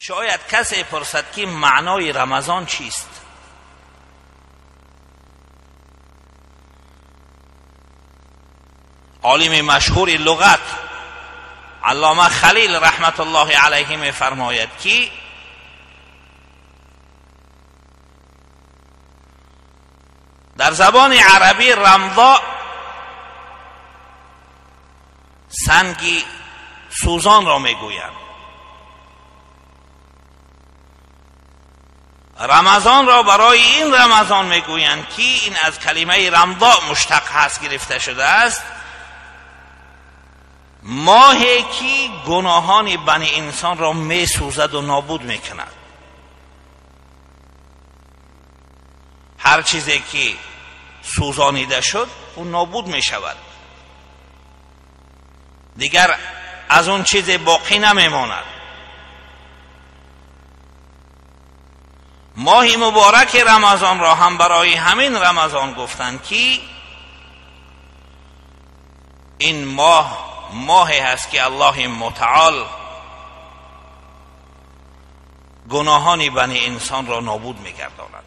شاید کسی پرسد که معنای رمضان چیست؟ عالم مشهور لغت علامه خلیل رحمت الله علیه می فرماید که در زبان عربی رمضا سنگی سوزان را می گویند. رمضان را برای این رمضان می گویند که این از کلمه رمضا مشتق هست گرفته شده است، ماهی که گناهان بنی انسان را می سوزد و نابود می کند. هر چیزی که سوزانیده شد اون نابود می شود، دیگر از اون چیز باقی نمی ماند. ماه مبارک رمضان را هم برای همین رمضان گفتند که این ماهی هست که الله متعال گناهان بنی انسان را نابود می‌گرداند.